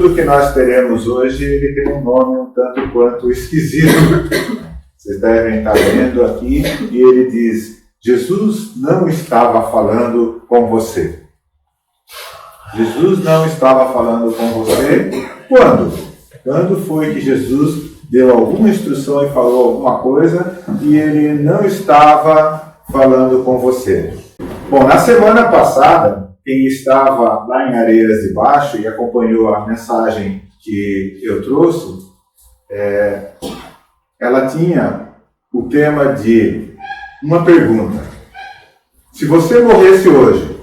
estudo que nós teremos hoje, ele tem um nome um tanto quanto esquisito. Vocês devem estar vendo aqui, e ele diz: Jesus não estava falando com você. Jesus não estava falando com você. Quando? Quando foi que Jesus deu alguma instrução e falou alguma coisa e ele não estava falando com você? Bom, na semana passada, quem estava lá em Areias de Baixo e acompanhou a mensagem que eu trouxe, ela tinha o tema de uma pergunta. Se você morresse hoje,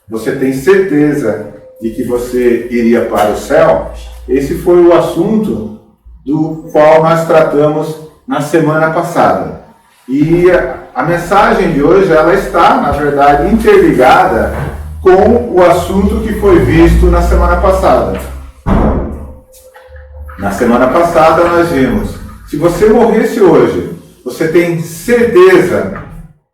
você tem certeza de que você iria para o céu? Esse foi o assunto do qual nós tratamos na semana passada. E a mensagem de hoje, ela está, na verdade, interligada com o assunto que foi visto na semana passada. Na semana passada nós vimos: se você morresse hoje, você tem certeza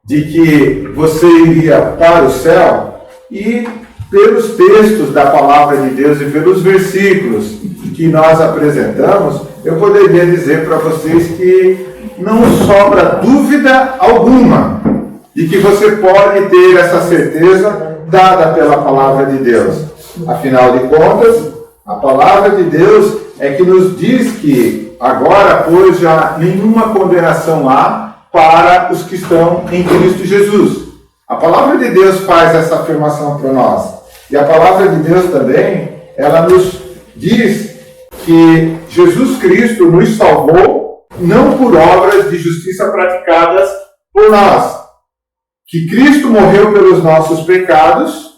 de que você iria para o céu? E pelos textos da palavra de Deus e pelos versículos que nós apresentamos, eu poderia dizer para vocês que não sobra dúvida alguma de que você pode ter essa certeza dada pela palavra de Deus. Afinal de contas, a palavra de Deus é que nos diz que agora, pois, já nenhuma condenação há para os que estão em Cristo Jesus. A palavra de Deus faz essa afirmação para nós. E a palavra de Deus também, ela nos diz que Jesus Cristo nos salvou não por obras de justiça praticadas por nós. Que Cristo morreu pelos nossos pecados,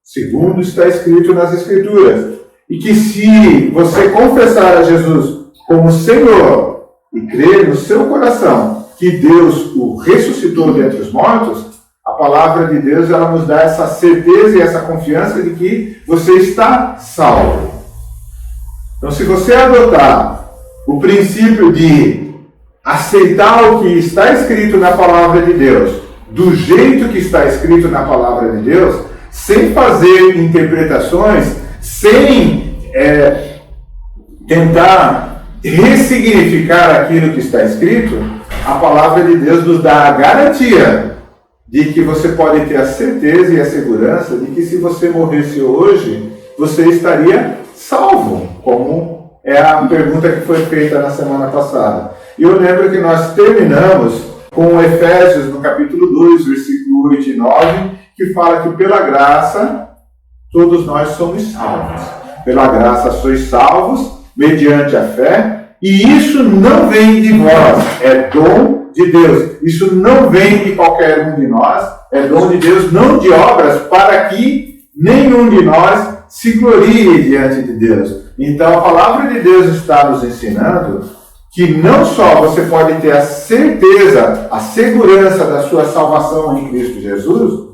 segundo está escrito nas Escrituras. E que se você confessar a Jesus como Senhor e crer no seu coração que Deus o ressuscitou dentre os mortos, a palavra de Deus, ela nos dá essa certeza e essa confiança de que você está salvo. Então, se você adotar o princípio de aceitar o que está escrito na palavra de Deus, do jeito que está escrito na palavra de Deus, sem fazer interpretações, sem tentar ressignificar aquilo que está escrito, a palavra de Deus nos dá a garantia de que você pode ter a certeza e a segurança de que se você morresse hoje, você estaria salvo, como é a pergunta que foi feita na semana passada. E eu lembro que nós terminamos com Efésios, no capítulo 2, versículo 8 e 9, que fala que pela graça todos nós somos salvos. Pela graça sois salvos, mediante a fé, e isso não vem de vós, é dom de Deus. Isso não vem de qualquer um de nós, é dom de Deus, não de obras, para que nenhum de nós se glorie diante de Deus. Então a palavra de Deus está nos ensinando que não só você pode ter a certeza, a segurança da sua salvação em Cristo Jesus,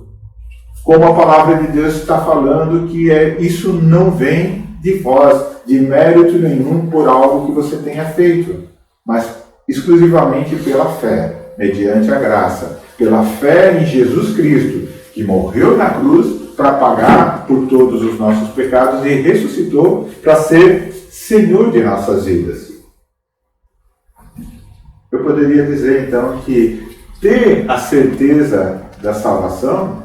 como a palavra de Deus está falando que isso não vem de vós, de mérito nenhum por algo que você tenha feito, mas exclusivamente pela fé, mediante a graça, pela fé em Jesus Cristo, que morreu na cruz para pagar por todos os nossos pecados e ressuscitou para ser Senhor de nossas vidas. Eu poderia dizer então que ter a certeza da salvação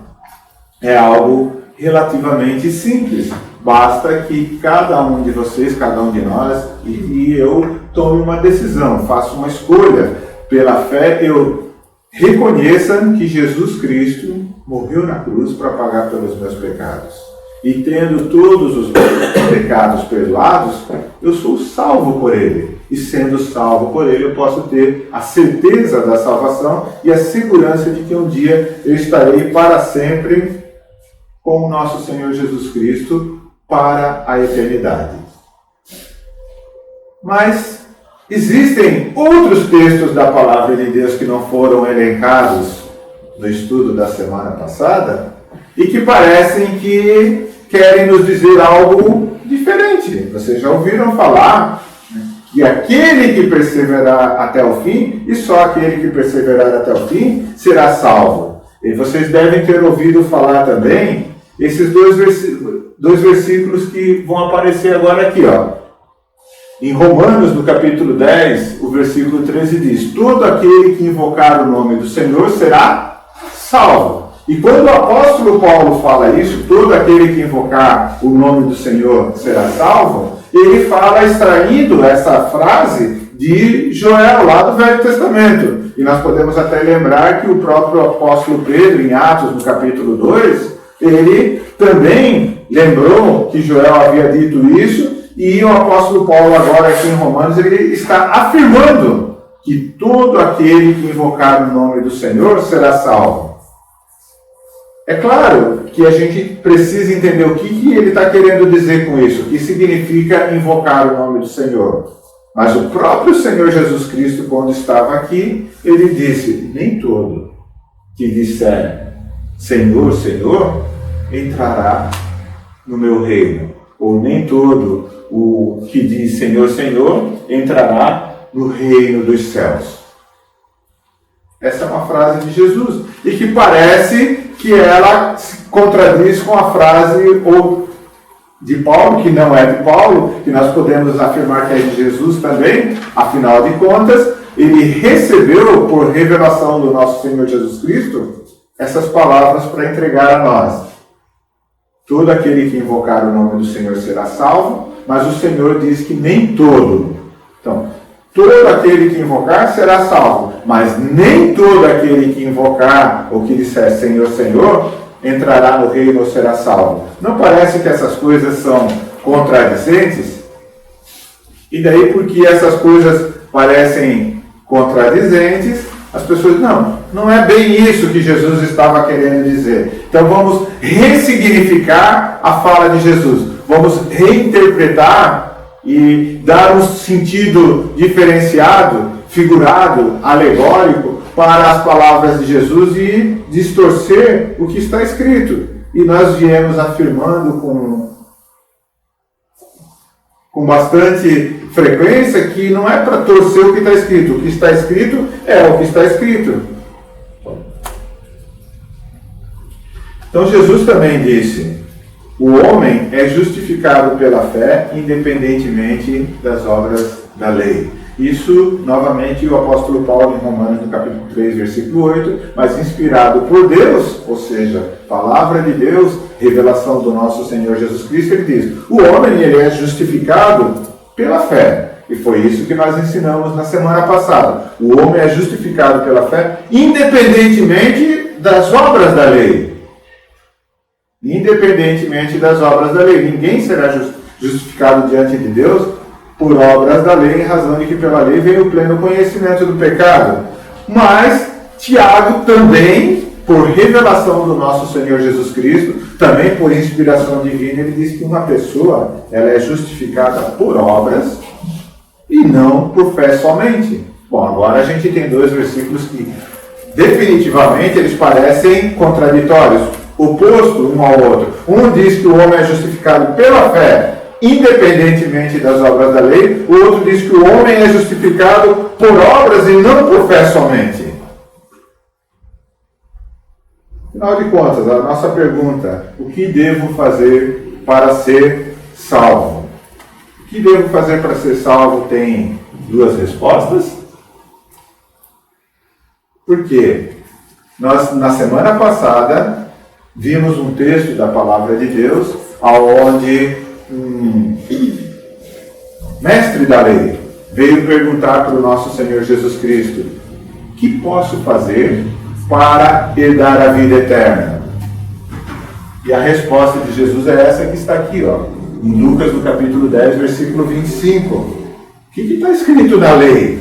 é algo relativamente simples. Basta que cada um de vocês, cada um de nós e eu tome uma decisão, faça uma escolha. Pela fé eu reconheça que Jesus Cristo morreu na cruz para pagar pelos meus pecados. E tendo todos os meus pecados perdoados, eu sou salvo por Ele. E sendo salvo por Ele, eu posso ter a certeza da salvação e a segurança de que um dia eu estarei para sempre com o nosso Senhor Jesus Cristo para a eternidade. Mas existem outros textos da palavra de Deus que não foram elencados no estudo da semana passada e que parecem que querem nos dizer algo diferente. Vocês já ouviram falar que aquele que perseverar até o fim, e só aquele que perseverar até o fim, será salvo. E vocês devem ter ouvido falar também esses dois versículos que vão aparecer agora aqui, ó. Em Romanos, no capítulo 10, o versículo 13 diz: todo aquele que invocar o nome do Senhor será salvo. E quando o apóstolo Paulo fala isso, todo aquele que invocar o nome do Senhor será salvo, ele fala extraindo essa frase de Joel, lá do Velho Testamento. E nós podemos até lembrar que o próprio apóstolo Pedro, em Atos, no capítulo 2, ele também lembrou que Joel havia dito isso, e o apóstolo Paulo agora aqui em Romanos, ele está afirmando que todo aquele que invocar o nome do Senhor será salvo. É claro que a gente precisa entender o que ele está querendo dizer com isso, o que significa invocar o nome do Senhor. Mas o próprio Senhor Jesus Cristo, quando estava aqui, ele disse: nem todo que disser Senhor, Senhor, entrará no meu reino. Ou nem todo o que diz Senhor, Senhor, entrará no reino dos céus. Essa é uma frase de Jesus, e que parece que ela se contradiz com a frase ou de Paulo, que não é de Paulo, que nós podemos afirmar que é de Jesus também. Afinal de contas, ele recebeu, por revelação do nosso Senhor Jesus Cristo, essas palavras para entregar a nós. Todo aquele que invocar o nome do Senhor será salvo, mas o Senhor diz que nem todo. Então, todo aquele que invocar será salvo, mas nem todo aquele que invocar ou que disser Senhor, Senhor, entrará no reino ou será salvo. Não parece que essas coisas são contradizentes? E daí, porque essas coisas parecem contradizentes, as pessoas, não é bem isso que Jesus estava querendo dizer. Então vamos ressignificar a fala de Jesus. Vamos reinterpretar e dar um sentido diferenciado, figurado, alegórico para as palavras de Jesus e distorcer o que está escrito. E nós viemos afirmando com bastante frequência que não é para torcer o que está escrito. O que está escrito é o que está escrito. Então Jesus também disse: o homem é justificado pela fé independentemente das obras da lei. Isso, novamente, o apóstolo Paulo em Romanos, no capítulo 3, versículo 8, mas inspirado por Deus, ou seja, palavra de Deus, revelação do nosso Senhor Jesus Cristo, ele diz: o homem ele é justificado pela fé. E foi isso que nós ensinamos na semana passada. O homem é justificado pela fé independentemente das obras da lei. Independentemente das obras da lei. Ninguém será justificado diante de Deus por obras da lei, em razão de que pela lei veio o pleno conhecimento do pecado. Mas Tiago também, por revelação do nosso Senhor Jesus Cristo, também por inspiração divina, ele diz que uma pessoa ela é justificada por obras e não por fé somente. Bom, agora a gente tem dois versículos que definitivamente eles parecem contraditórios, oposto um ao outro. Um diz que o homem é justificado pela fé independentemente das obras da lei, o outro diz que o homem é justificado por obras e não por fé somente. Afinal de contas, a nossa pergunta: o que devo fazer para ser salvo? O que devo fazer para ser salvo tem duas respostas. Por quê? Nós, na semana passada, vimos um texto da Palavra de Deus, onde mestre da lei veio perguntar para o nosso Senhor Jesus Cristo: o que posso fazer para herdar a vida eterna? E a resposta de Jesus é essa que está aqui, em Lucas, no capítulo 10, versículo 25. O que está escrito na lei?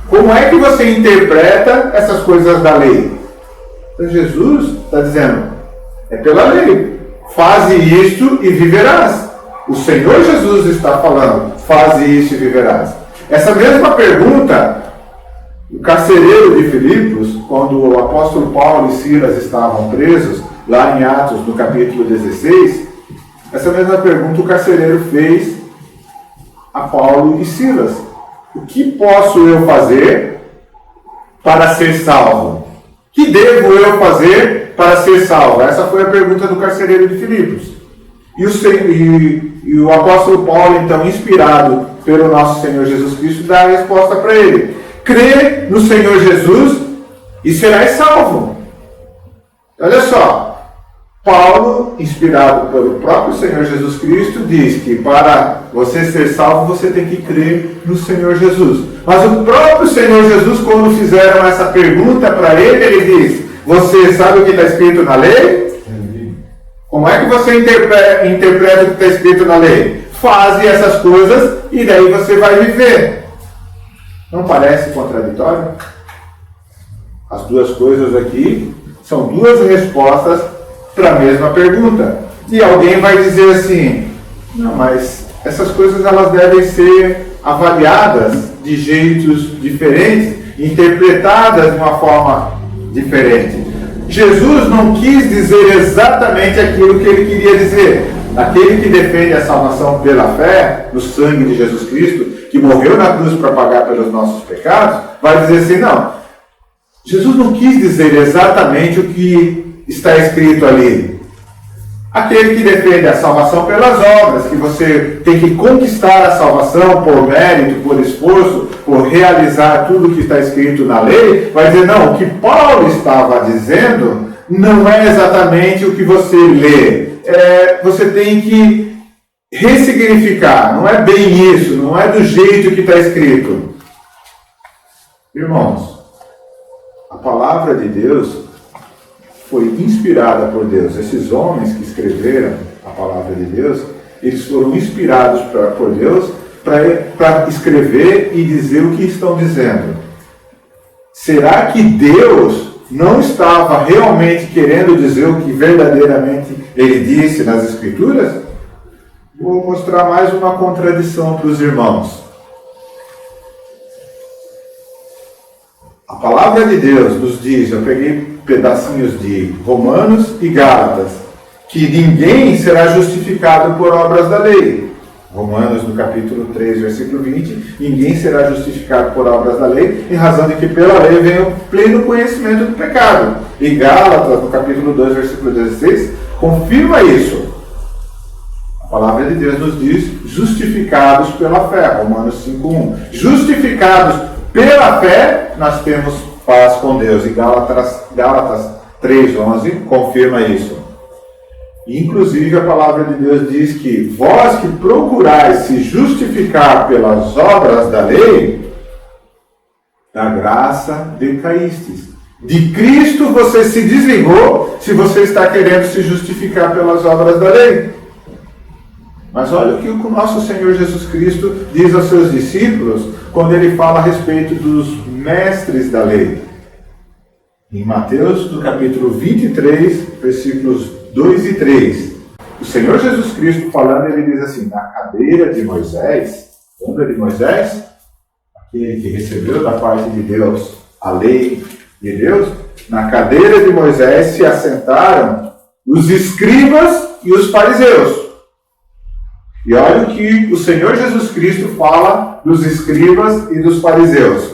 Como é que você interpreta essas coisas da lei? Então Jesus está dizendo: é pela lei. Faze isto e viverás. O Senhor Jesus está falando: faze isso e viverás. Essa mesma pergunta, o carcereiro de Filipos, quando o apóstolo Paulo e Silas estavam presos, lá em Atos, no capítulo 16, essa mesma pergunta o carcereiro fez a Paulo e Silas: o que posso eu fazer para ser salvo? Que devo eu fazer para ser salvo? Essa foi a pergunta do carcereiro de Filipos. E o apóstolo Paulo, então, inspirado pelo nosso Senhor Jesus Cristo, dá a resposta para ele. Crê no Senhor Jesus e serás salvo. Olha só. Paulo, inspirado pelo próprio Senhor Jesus Cristo, diz que para você ser salvo, você tem que crer no Senhor Jesus. Mas o próprio Senhor Jesus, quando fizeram essa pergunta para ele diz: você sabe o que está escrito na lei? Como é que você interpreta o que está escrito na lei? Faze essas coisas e daí você vai viver. Não parece contraditório? As duas coisas aqui são duas respostas para a mesma pergunta. E alguém vai dizer assim: não, mas essas coisas elas devem ser avaliadas de jeitos diferentes, interpretadas de uma forma diferente. Jesus não quis dizer exatamente aquilo que ele queria dizer. Aquele que defende a salvação pela fé no sangue de Jesus Cristo, que morreu na cruz para pagar pelos nossos pecados, vai dizer assim: não, Jesus não quis dizer exatamente o que está escrito ali. Aquele que defende a salvação pelas obras, que você tem que conquistar a salvação por mérito, por esforço, por realizar tudo o que está escrito na lei, vai dizer: não, o que Paulo estava dizendo não é exatamente o que você lê. Você tem que ressignificar, não é bem isso, não é do jeito que está escrito. Irmãos, a palavra de Deus foi inspirada por Deus. Esses homens que escreveram a palavra de Deus, eles foram inspirados por Deus para escrever e dizer o que estão dizendo. Será que Deus não estava realmente querendo dizer o que verdadeiramente ele disse nas Escrituras? Vou mostrar mais uma contradição para os irmãos. A palavra de Deus nos diz, eu peguei pedacinhos de Romanos e Gálatas, que ninguém será justificado por obras da lei. Romanos, no capítulo 3, versículo 20, ninguém será justificado por obras da lei, em razão de que pela lei vem o pleno conhecimento do pecado. E Gálatas, no capítulo 2, versículo 16, confirma isso. A palavra de Deus nos diz: justificados pela fé. Romanos 5:1. Justificados pela fé, nós temos paz com Deus. E Gálatas 3:11 confirma isso. Inclusive, a palavra de Deus diz que vós que procurais se justificar pelas obras da lei, da graça decaístes. De Cristo você se desligou se você está querendo se justificar pelas obras da lei. Mas olha o que o nosso Senhor Jesus Cristo diz aos seus discípulos quando ele fala a respeito dos mestres da lei. Em Mateus, no capítulo 23, versículos 2 e 3. O Senhor Jesus Cristo falando, ele diz assim: na cadeira de Moisés, lembra de Moisés? Aquele que recebeu da parte de Deus a lei de Deus? Na cadeira de Moisés se assentaram os escribas e os fariseus. E olha o que o Senhor Jesus Cristo fala dos escribas e dos fariseus: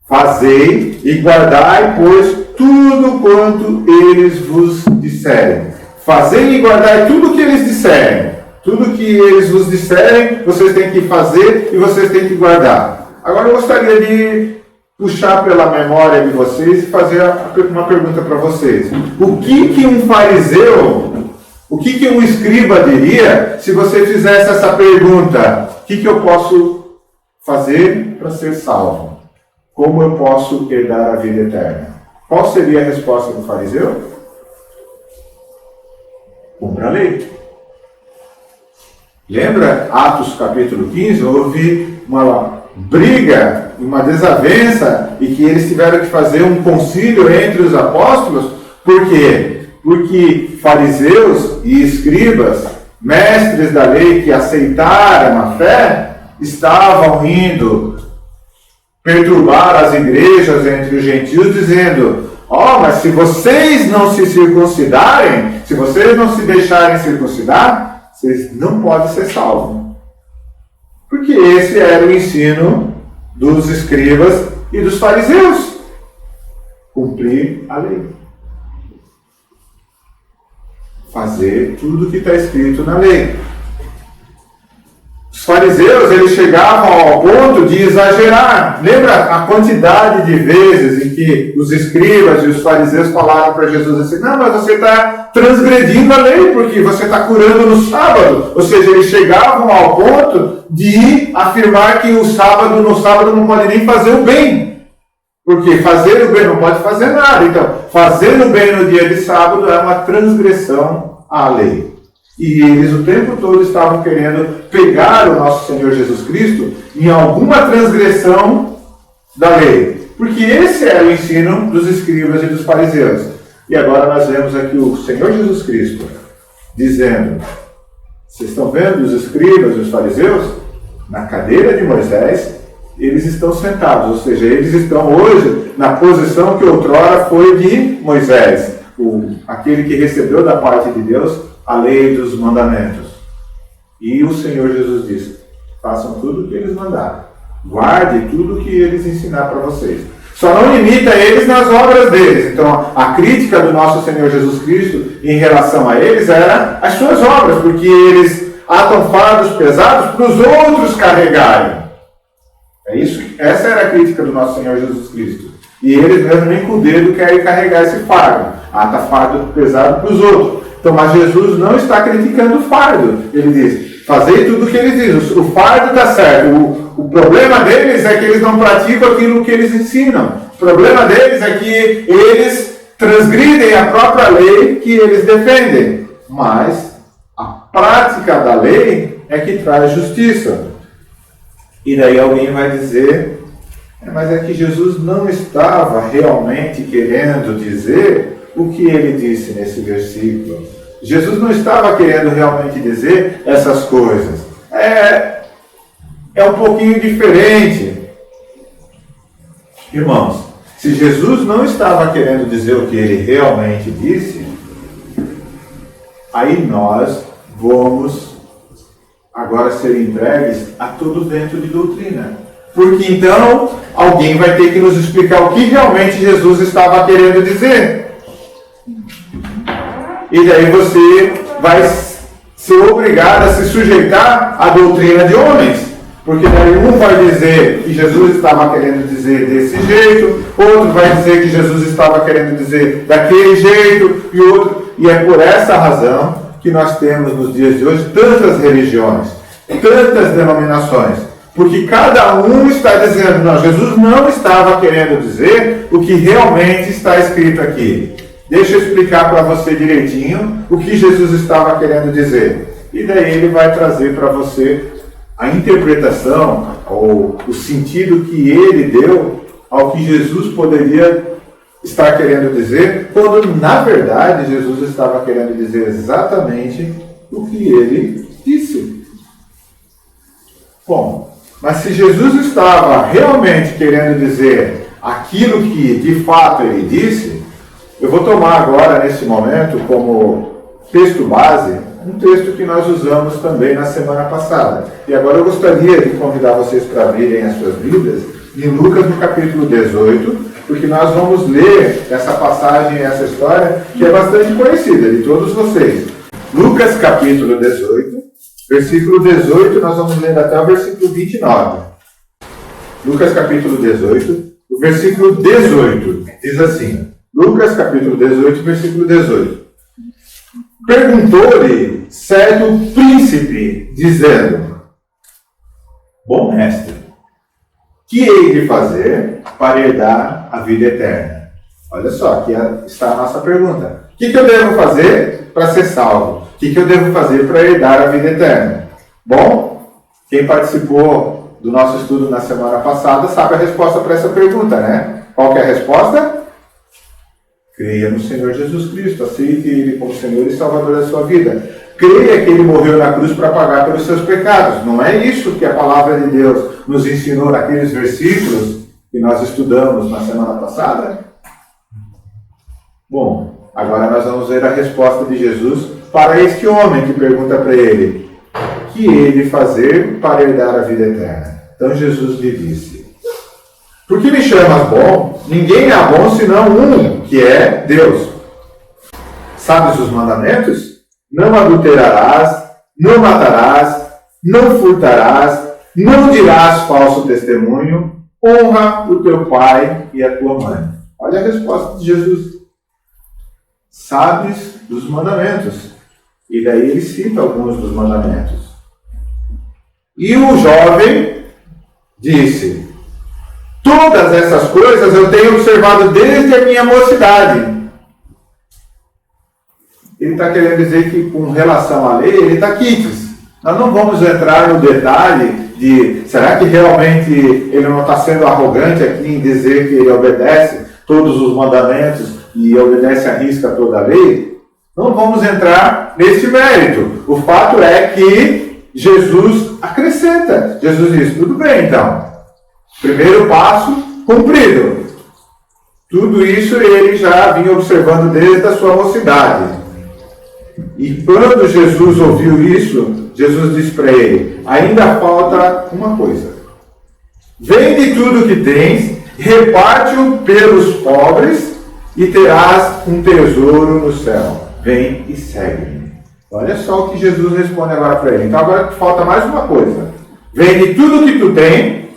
fazei e guardai, pois, tudo quanto eles vos disserem. Fazei e guardai tudo o que eles disserem. Tudo que eles vos disserem, vocês têm que fazer e vocês têm que guardar. Agora eu gostaria de puxar pela memória de vocês e fazer uma pergunta para vocês. O que um fariseu, o que um escriba diria se você fizesse essa pergunta? O que eu posso fazer para ser salvo? Como eu posso herdar a vida eterna? Qual seria a resposta do fariseu? Cumpra a lei. Lembra Atos capítulo 15? Houve uma briga, uma desavença, e que eles tiveram que fazer um concílio entre os apóstolos. Por quê? Porque fariseus e escribas, mestres da lei que aceitaram a fé, estavam indo perturbar as igrejas entre os gentios, dizendo: mas se vocês não se circuncidarem, se vocês não se deixarem circuncidar, vocês não podem ser salvos. Porque esse era o ensino dos escribas e dos fariseus. Cumprir a lei. Fazer tudo o que está escrito na lei. Os fariseus, eles chegavam ao ponto de exagerar. Lembra a quantidade de vezes em que os escribas e os fariseus falaram para Jesus assim: não, mas você está transgredindo a lei, porque você está curando no sábado. Ou seja, eles chegavam ao ponto de afirmar que no sábado não pode nem fazer o bem. Porque fazer o bem não pode fazer nada. Então, fazer o bem no dia de sábado é uma transgressão à lei. E eles o tempo todo estavam querendo pegar o nosso Senhor Jesus Cristo em alguma transgressão da lei. Porque esse era o ensino dos escribas e dos fariseus. E agora nós vemos aqui o Senhor Jesus Cristo dizendo: vocês estão vendo os escribas e os fariseus? Na cadeira de Moisés, eles estão sentados. Ou seja, eles estão hoje na posição que outrora foi de Moisés, aquele que recebeu da parte de Deus a lei dos mandamentos. E o Senhor Jesus disse: façam tudo o que eles mandaram. Guarde tudo o que eles ensinaram para vocês. Só não imita eles nas obras deles. Então, a crítica do nosso Senhor Jesus Cristo em relação a eles era as suas obras, porque eles atam fardos pesados para os outros carregarem. É isso? Essa era a crítica do nosso Senhor Jesus Cristo. E eles mesmo nem com o dedo querem carregar esse fardo. Ata fardo pesado para os outros. Então, mas Jesus não está criticando o fardo. Ele diz: fazei tudo o que ele diz. O fardo está certo. O problema deles é que eles não praticam aquilo que eles ensinam. O problema deles é que eles transgridem a própria lei que eles defendem. Mas a prática da lei é que traz justiça. E daí alguém vai dizer: mas é que Jesus não estava realmente querendo dizer o que ele disse nesse versículo. Jesus não estava querendo realmente dizer essas coisas. É um pouquinho diferente. Irmãos, se Jesus não estava querendo dizer o que ele realmente disse, aí nós vamos agora ser entregues a todo vento de doutrina. Porque então alguém vai ter que nos explicar o que realmente Jesus estava querendo dizer. E daí você vai ser obrigado a se sujeitar à doutrina de homens. Porque daí um vai dizer que Jesus estava querendo dizer desse jeito, outro vai dizer que Jesus estava querendo dizer daquele jeito, e é por essa razão que nós temos nos dias de hoje tantas religiões, tantas denominações. Porque cada um está dizendo: não, Jesus não estava querendo dizer o que realmente está escrito aqui. Deixa eu explicar para você direitinho o que Jesus estava querendo dizer. E daí ele vai trazer para você a interpretação, ou o sentido que ele deu ao que Jesus poderia estar querendo dizer, quando na verdade Jesus estava querendo dizer exatamente o que ele disse. Bom, mas se Jesus estava realmente querendo dizer aquilo que de fato ele disse, eu vou tomar agora, nesse momento, como texto base, um texto que nós usamos também na semana passada. E agora eu gostaria de convidar vocês para abrirem as suas Bíblias em Lucas, no capítulo 18, porque nós vamos ler essa passagem, essa história, que é bastante conhecida de todos vocês. Lucas, capítulo 18, versículo 18, nós vamos ler até o versículo 29. Lucas, capítulo 18, o versículo 18, diz assim... Lucas capítulo 18, versículo 18. Perguntou-lhe certo príncipe, dizendo: bom mestre, que hei de fazer para herdar a vida eterna? Olha só, aqui está a nossa pergunta. O que eu devo fazer para ser salvo? O que eu devo fazer para herdar a vida eterna? Bom, quem participou do nosso estudo na semana passada sabe a resposta para essa pergunta, né? Qual que é a resposta? Creia no Senhor Jesus Cristo, aceite Ele como Senhor e Salvador da sua vida. Creia que Ele morreu na cruz para pagar pelos seus pecados. Não é isso que a palavra de Deus nos ensinou naqueles versículos que nós estudamos na semana passada? Bom, agora nós vamos ver a resposta de Jesus para este homem que pergunta para ele: o que hei de fazer para herdar a vida eterna? Então Jesus lhe disse: por que me chamas bom? Ninguém há bom senão um, que é Deus. Sabes os mandamentos? Não adulterarás, não matarás, não furtarás, não dirás falso testemunho, honra o teu pai e a tua mãe. Olha a resposta de Jesus. Sabes dos mandamentos. E daí ele cita alguns dos mandamentos. E o jovem disse: todas essas coisas eu tenho observado desde a minha mocidade. Ele está querendo dizer que, com relação à lei, ele está quites. Nós não vamos entrar no detalhe de, será que realmente ele não está sendo arrogante aqui em dizer que ele obedece todos os mandamentos e obedece à risca toda a lei? Não vamos entrar nesse mérito. O fato é que Jesus acrescenta. Jesus diz: tudo bem então. Primeiro passo cumprido. Tudo isso ele já vinha observando desde a sua mocidade. E quando Jesus ouviu isso, Jesus disse para ele: ainda falta uma coisa. Vende tudo o que tens, reparte-o pelos pobres e terás um tesouro no céu. Vem e segue-me. Olha só o que Jesus responde agora para ele. Então agora falta mais uma coisa. Vende tudo o que tu tem,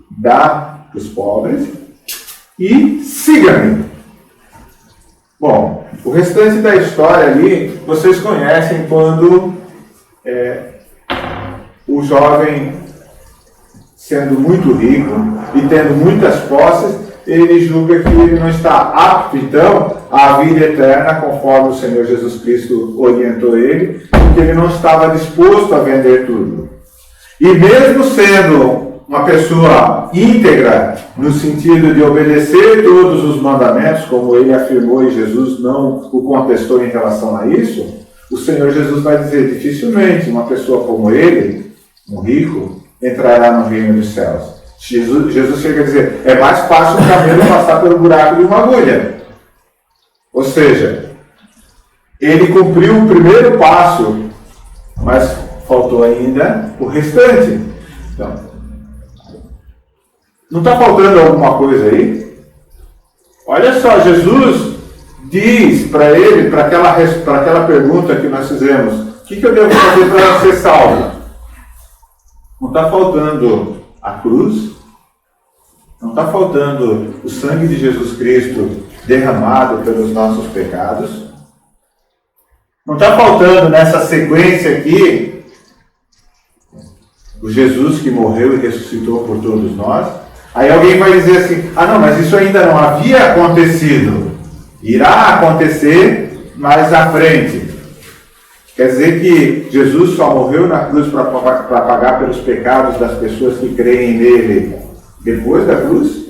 dá para os pobres e siga-me. Bom, o restante da história ali, vocês conhecem quando o jovem, sendo muito rico e tendo muitas posses, ele julga que ele não está apto, então, à vida eterna, conforme o Senhor Jesus Cristo orientou ele, porque ele não estava disposto a vender tudo. E mesmo sendo uma pessoa íntegra, no sentido de obedecer todos os mandamentos, como ele afirmou e Jesus não o contestou em relação a isso, o Senhor Jesus vai dizer: dificilmente uma pessoa como ele, um rico, entrará no reino dos céus. Jesus chega a dizer: é mais fácil um camelo passar pelo buraco de uma agulha. Ou seja, ele cumpriu o primeiro passo, mas faltou ainda o restante. Então, não está faltando alguma coisa aí? Olha só, Jesus diz para ele, para aquela pergunta que nós fizemos: o que eu devo fazer para ser salvo? Não está faltando a cruz, não está faltando o sangue de Jesus Cristo derramado pelos nossos pecados, não está faltando nessa sequência aqui o Jesus que morreu e ressuscitou por todos nós. Aí alguém vai dizer assim: ah não, mas isso ainda não havia acontecido, irá acontecer mais à frente. Quer dizer que Jesus só morreu na cruz para pagar pelos pecados das pessoas que creem nele depois da cruz?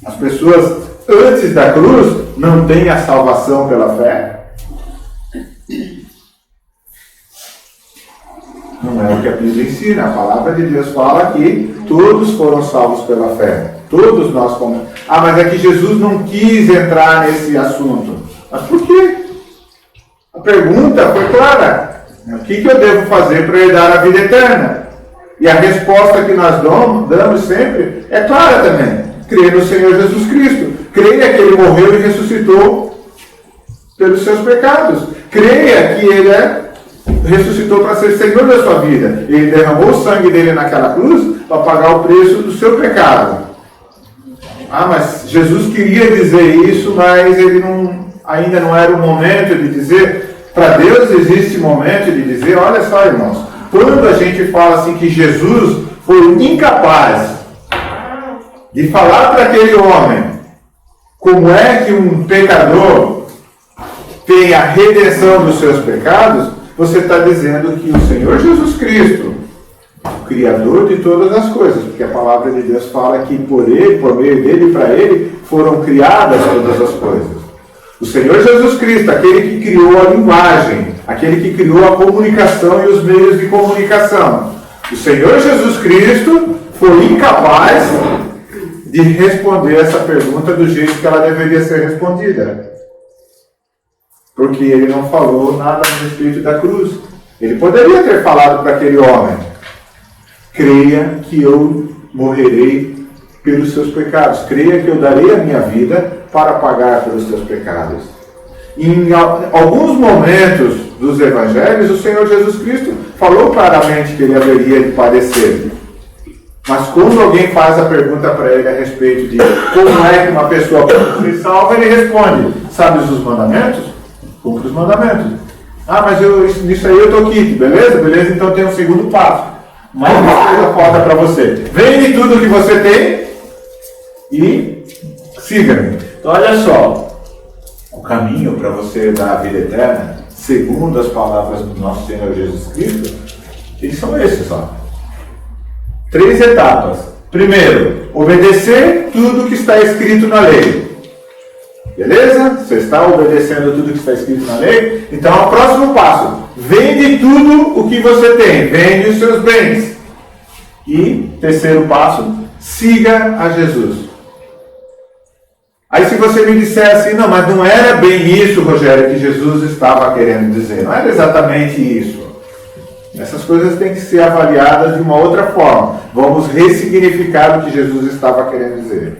As pessoas antes da cruz não têm a salvação pela fé? Não é o que a Bíblia ensina. A palavra de Deus fala que todos foram salvos pela fé. Todos nós fomos. Ah, mas é que Jesus não quis entrar nesse assunto. Mas por quê? A pergunta foi clara: o que eu devo fazer para herdar a vida eterna? E a resposta que nós damos sempre é clara também: crer no Senhor Jesus Cristo. Creia que Ele morreu e ressuscitou pelos seus pecados. Creia que Ele ressuscitou para ser Senhor da sua vida. Ele derramou o sangue dele naquela cruz para pagar o preço do seu pecado. Ah, mas Jesus queria dizer isso, mas ele ainda não era o momento de dizer. Para Deus existe momento de dizer: olha só, irmãos, quando a gente fala assim que Jesus foi incapaz de falar para aquele homem como é que um pecador tem a redenção dos seus pecados, você está dizendo que o Senhor Jesus Cristo, o Criador de todas as coisas, porque a palavra de Deus fala que por Ele, por meio dele e para Ele, foram criadas todas as coisas. O Senhor Jesus Cristo, aquele que criou a linguagem, aquele que criou a comunicação e os meios de comunicação. O Senhor Jesus Cristo foi incapaz de responder essa pergunta do jeito que ela deveria ser respondida. Porque ele não falou nada a respeito da cruz. Ele poderia ter falado para aquele homem: creia que eu morrerei pelos seus pecados. Creia que eu darei a minha vida para pagar pelos seus pecados. Em alguns momentos dos evangelhos, o Senhor Jesus Cristo falou claramente que ele haveria de padecer. Mas quando alguém faz a pergunta para ele a respeito de como é que uma pessoa pode ser salva, ele responde: sabes os mandamentos? Cumpre os mandamentos. Ah, mas nisso aí eu estou quite, beleza? Beleza, então tem um segundo passo. Mais uma coisa falta para você. Vende tudo que você tem e siga-me. Então olha só, o caminho para você dar a vida eterna, segundo as palavras do nosso Senhor Jesus Cristo, eles são esses, ó. 3 etapas. Primeiro, obedecer tudo que está escrito na lei. Beleza? Você está obedecendo tudo que está escrito na lei? Então, o próximo passo: vende tudo o que você tem. Vende os seus bens. E, terceiro passo, siga a Jesus. Aí se você me disser assim: não, mas não era bem isso, Rogério, que Jesus estava querendo dizer. Não era exatamente isso. Essas coisas têm que ser avaliadas de uma outra forma. Vamos ressignificar o que Jesus estava querendo dizer.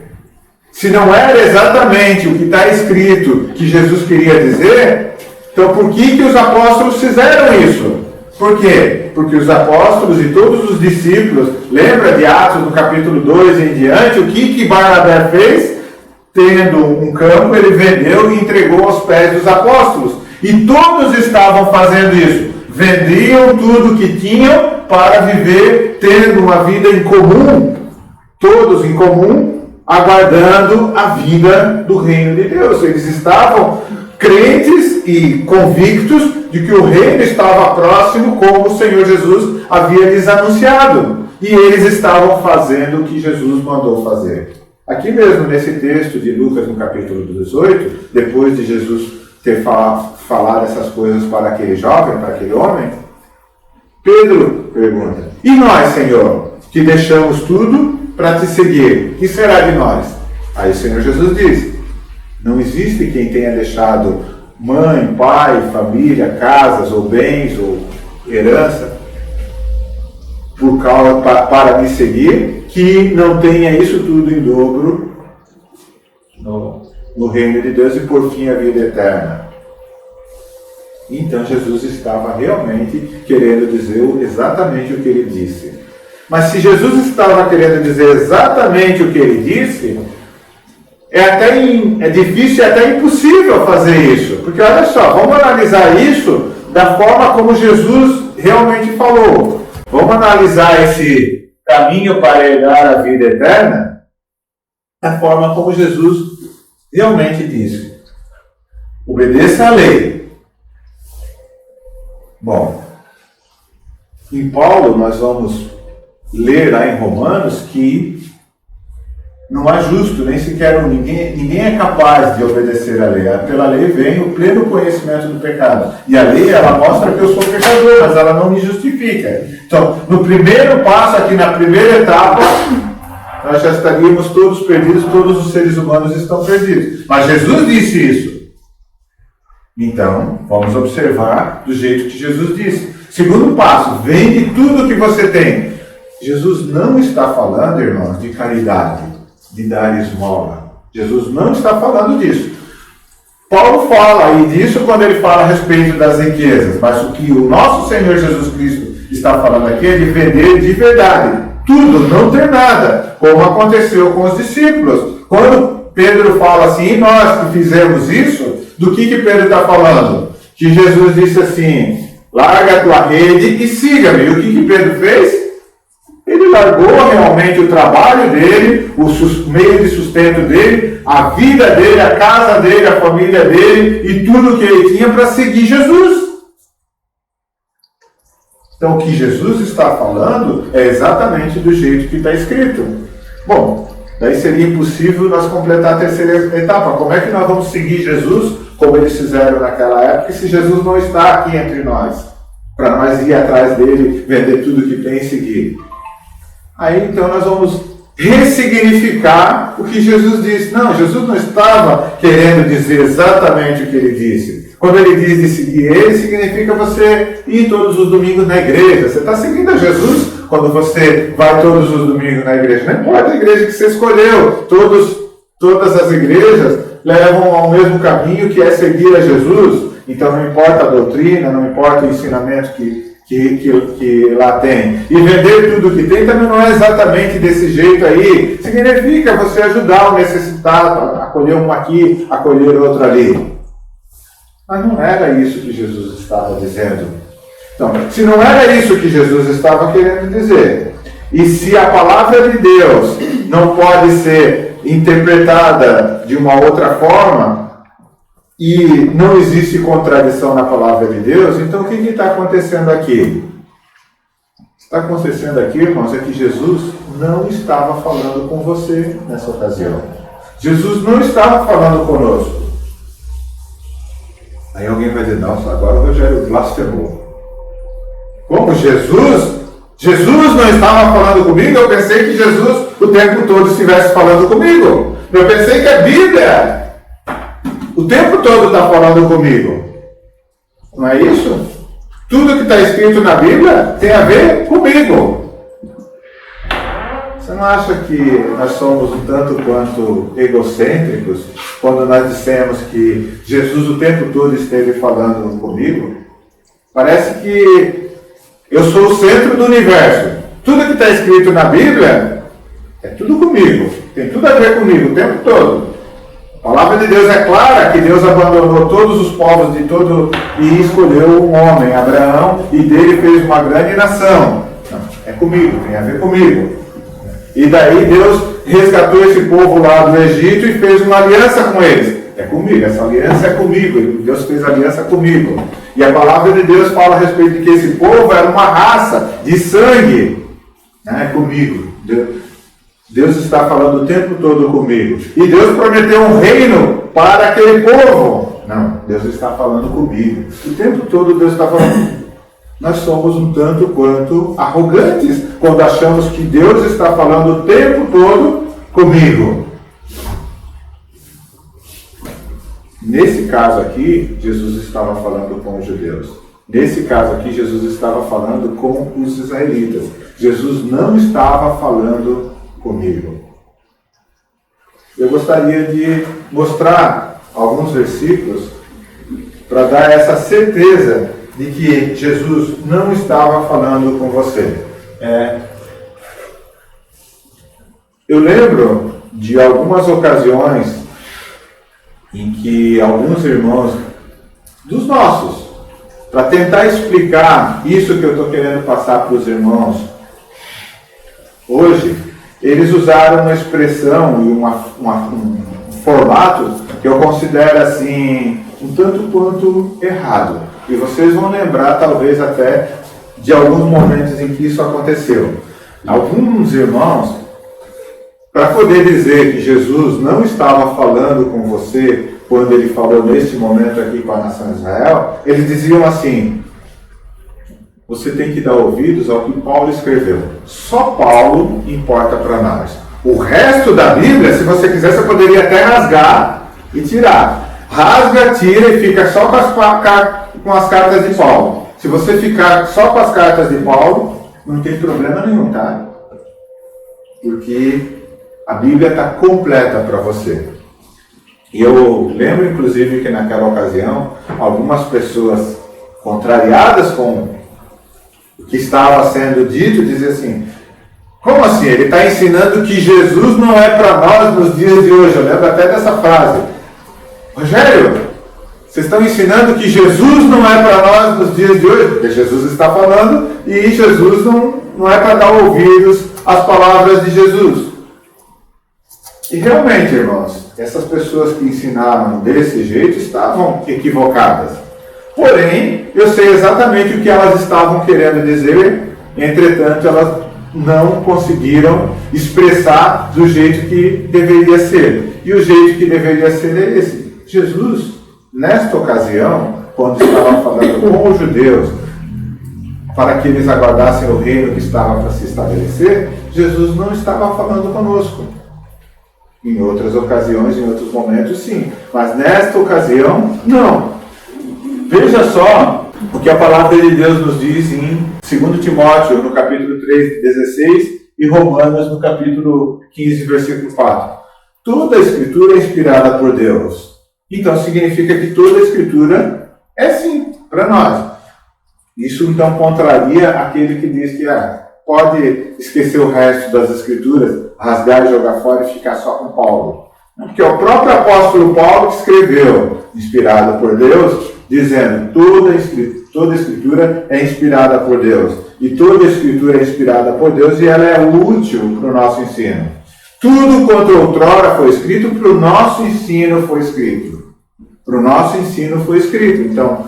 Se não era exatamente o que está escrito que Jesus queria dizer, então por que os apóstolos fizeram isso? Por quê? Porque os apóstolos e todos os discípulos, lembra de Atos no capítulo 2 em diante, o que Barnabé fez? Tendo um campo, ele vendeu e entregou aos pés dos apóstolos. E todos estavam fazendo isso. Vendiam tudo que tinham para viver, tendo uma vida em comum, todos em comum, aguardando a vida do reino de Deus. Eles estavam crentes e convictos de que o reino estava próximo, como o Senhor Jesus havia lhes anunciado. E eles estavam fazendo o que Jesus mandou fazer. Aqui mesmo, nesse texto de Lucas, no capítulo 18, depois de Jesus ter falado essas coisas para aquele jovem, para aquele homem, Pedro pergunta: e nós, Senhor, que deixamos tudo para te seguir, que será de nós? Aí o Senhor Jesus diz: não existe quem tenha deixado mãe, pai, família, casas, ou bens, ou herança, para me seguir, que não tenha isso tudo em dobro no reino de Deus e por fim a vida eterna. Então Jesus estava realmente querendo dizer exatamente o que ele disse. Mas se Jesus estava querendo dizer exatamente o que ele disse, é difícil e até impossível fazer isso. Porque olha só, vamos analisar isso da forma como Jesus realmente falou. Vamos analisar esse caminho para herdar a vida eterna da forma como Jesus realmente disse. Obedeça a lei. Bom, em Paulo nós vamos ler lá em Romanos que não é justo, nem sequer ninguém é capaz de obedecer a lei. Pela lei vem o pleno conhecimento do pecado. E a lei, ela mostra que eu sou pecador, mas ela não me justifica. Então, no primeiro passo, aqui na primeira etapa, nós já estaríamos todos perdidos, todos os seres humanos estão perdidos. Mas Jesus disse isso. Então, vamos observar do jeito que Jesus disse. Segundo passo, vende tudo que você tem. Jesus não está falando, irmãos, de caridade, de dar esmola. Jesus não está falando disso. Paulo fala aí disso quando ele fala a respeito das riquezas, mas o que o nosso Senhor Jesus Cristo está falando aqui é de vender de verdade. Tudo, não ter nada, como aconteceu com os discípulos. Quando Pedro fala assim, e nós que fizemos isso, do que Pedro está falando? Que Jesus disse assim, larga a tua rede e siga-me. E o que Pedro fez? Ele largou realmente o trabalho dele, o meio de sustento dele, a vida dele, a casa dele, a família dele e tudo que ele tinha para seguir Jesus. Então o que Jesus está falando é exatamente do jeito que está escrito. Bom, daí seria impossível nós completar a terceira etapa. Como é que nós vamos seguir Jesus como eles fizeram naquela época, se Jesus não está aqui entre nós, para nós ir atrás dele, vender tudo que tem e seguir? Aí então nós vamos ressignificar o que Jesus disse. Não, Jesus não estava querendo dizer exatamente o que ele disse. Quando ele diz de seguir ele, significa você ir todos os domingos na igreja. Você está seguindo a Jesus quando você vai todos os domingos na igreja. Não importa a igreja que você escolheu. Todas as igrejas levam ao mesmo caminho, que é seguir a Jesus. Então não importa a doutrina, não importa o ensinamento que lá tem. E vender tudo que tem também não é exatamente desse jeito aí. Significa você ajudar o necessitado, acolher um aqui, acolher outro ali. Mas não era isso que Jesus estava dizendo. Então, se não era isso que Jesus estava querendo dizer, e se a palavra de Deus não pode ser interpretada de uma outra forma, e não existe contradição na palavra de Deus, então o que está acontecendo aqui? O que está acontecendo aqui, irmãos, é que Jesus não estava falando com você nessa ocasião. Jesus não estava falando conosco. Aí alguém vai dizer, nossa, agora o Rogério blasfemou. Como Jesus? Jesus não estava falando comigo? Eu pensei que Jesus o tempo todo estivesse falando comigo. Eu pensei que a Bíblia o tempo todo está falando comigo. Não é isso? Tudo que está escrito na Bíblia tem a ver comigo. Você não acha que nós somos um tanto quanto egocêntricos quando nós dissemos que Jesus o tempo todo esteve falando comigo? Parece que eu sou o centro do universo. Tudo que está escrito na Bíblia é tudo comigo. Tem tudo a ver comigo o tempo todo. A palavra de Deus é clara que Deus abandonou todos os povos de todo e escolheu um homem, Abraão, e dele fez uma grande nação. Não, é comigo, tem a ver comigo. E daí Deus resgatou esse povo lá do Egito e fez uma aliança com eles. É comigo, essa aliança é comigo. Deus fez aliança comigo. E a palavra de Deus fala a respeito de que esse povo era uma raça de sangue. É comigo. Deus está falando o tempo todo comigo. E Deus prometeu um reino para aquele povo. Não, Deus está falando comigo. O tempo todo Deus está falando. Nós somos um tanto quanto arrogantes quando achamos que Deus está falando o tempo todo comigo. Nesse caso aqui, Jesus estava falando com os judeus. Nesse caso aqui, Jesus estava falando com os israelitas. Jesus não estava falando comigo. Eu gostaria de mostrar alguns versículos para dar essa certeza de que Jesus não estava falando com você. Eu lembro de algumas ocasiões em que alguns irmãos dos nossos, para tentar explicar isso que eu estou querendo passar para os irmãos hoje, eles usaram uma expressão e um formato que eu considero assim um tanto quanto errado. E vocês vão lembrar talvez até de alguns momentos em que isso aconteceu. Alguns irmãos, para poder dizer que Jesus não estava falando com você quando ele falou neste momento aqui com a nação de Israel, eles diziam assim: você tem que dar ouvidos ao que Paulo escreveu. Só Paulo importa para nós. O resto da Bíblia, se você quiser, você poderia até rasgar e tirar. Rasga, tira e fica só com as cartas de Paulo. Se você ficar só com as cartas de Paulo, não tem problema nenhum, tá? Porque a Bíblia está completa para você. E eu lembro, inclusive, que naquela ocasião, algumas pessoas contrariadas com o que estava sendo dito, diziam assim: como assim? Ele está ensinando que Jesus não é para nós nos dias de hoje. Eu lembro até dessa frase. Rogério, vocês estão ensinando que Jesus não é para nós nos dias de hoje? Porque Jesus está falando e Jesus não é para dar ouvidos às palavras de Jesus. E realmente, irmãos, essas pessoas que ensinavam desse jeito estavam equivocadas. Porém, eu sei exatamente o que elas estavam querendo dizer, entretanto, elas não conseguiram expressar do jeito que deveria ser. E o jeito que deveria ser é esse. Jesus, nesta ocasião, quando estava falando com os judeus, para que eles aguardassem o reino que estava para se estabelecer, Jesus não estava falando conosco. Em outras ocasiões, em outros momentos, sim. Mas nesta ocasião, não. Veja só o que a palavra de Deus nos diz em 2 Timóteo, no capítulo 3, 16, e Romanos, no capítulo 15, versículo 4. Toda a Escritura é inspirada por Deus. Então, significa que toda a Escritura é sim, para nós. Isso, então, contraria aquele que diz que pode esquecer o resto das Escrituras, rasgar, jogar fora e ficar só com Paulo. Porque é o próprio apóstolo Paulo que escreveu, inspirado por Deus, dizendo: toda a Escritura é inspirada por Deus. E toda a Escritura é inspirada por Deus e ela é útil para o nosso ensino. Tudo quanto outrora foi escrito, para o nosso ensino foi escrito. Para o nosso ensino foi escrito. Então,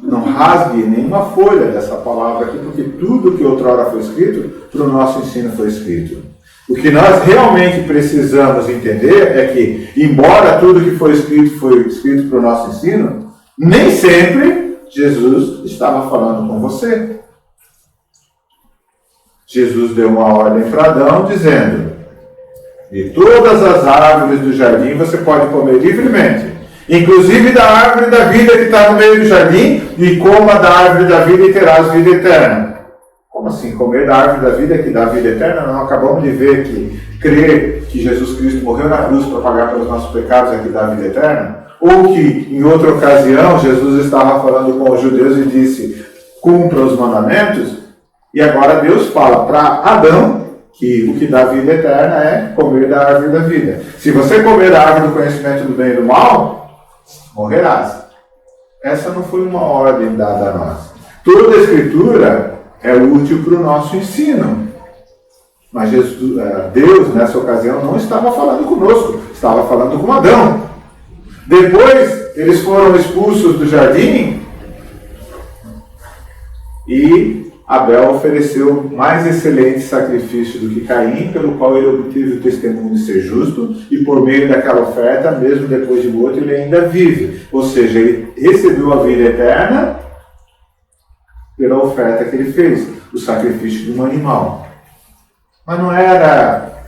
não rasgue nenhuma folha dessa palavra aqui, porque tudo que outrora foi escrito, para o nosso ensino foi escrito. O que nós realmente precisamos entender é que, embora tudo que foi escrito para o nosso ensino, nem sempre Jesus estava falando com você. Jesus deu uma ordem para Adão, dizendo: de todas as árvores do jardim você pode comer livremente, inclusive da árvore da vida que está no meio do jardim, e coma da árvore da vida e terás vida eterna. Como assim, comer da árvore da vida que dá vida eterna? Nós acabamos de ver que crer que Jesus Cristo morreu na cruz para pagar pelos nossos pecados é que dá vida eterna? Ou que, em outra ocasião, Jesus estava falando com os judeus e disse: cumpra os mandamentos, e agora Deus fala para Adão que o que dá vida eterna é comer da árvore da vida. Se você comer da árvore do conhecimento do bem e do mal, morrerás. Essa não foi uma ordem dada a nós. Toda a Escritura é útil para o nosso ensino. Mas Deus, nessa ocasião, não estava falando conosco, estava falando com Adão. Depois, eles foram expulsos do jardim e Abel ofereceu mais excelente sacrifício do que Caim, pelo qual ele obteve o testemunho de ser justo, e por meio daquela oferta, mesmo depois de morto, ele ainda vive. Ou seja, ele recebeu a vida eterna pela oferta que ele fez, o sacrifício de um animal. Mas não era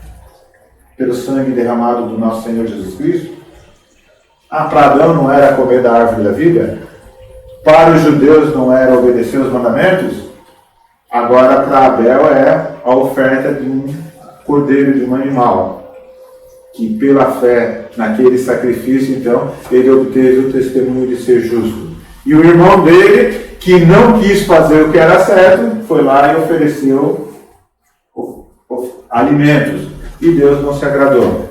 pelo sangue derramado do nosso Senhor Jesus Cristo? Para Adão não era comer da árvore da vida? Para os judeus não era obedecer os mandamentos? Agora, para Abel é a oferta de um cordeiro, de um animal, que pela fé naquele sacrifício, então, ele obteve o testemunho de ser justo. E o irmão dele, que não quis fazer o que era certo, foi lá e ofereceu alimentos. E Deus não se agradou.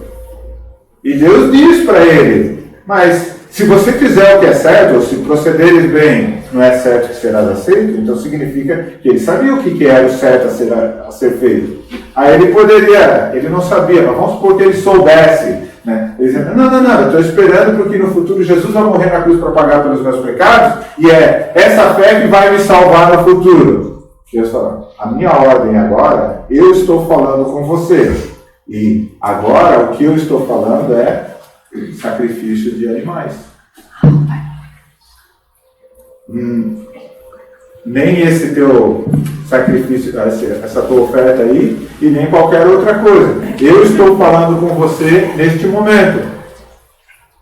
E Deus diz para ele: mas se você fizer o que é certo, ou se procederes bem, não é certo que serás aceito, então significa que ele sabia o que era o certo a ser feito. Aí ele não sabia, mas vamos supor que ele soubesse, né? Ele dizia: não, eu estou esperando porque no futuro Jesus vai morrer na cruz para pagar pelos meus pecados, e é essa fé que vai me salvar no futuro. Deus fala: a minha ordem agora, eu estou falando com você, e agora o que eu estou falando é sacrifício de animais. Nem esse teu sacrifício, essa tua oferta aí, e nem qualquer outra coisa. Eu estou falando com você neste momento.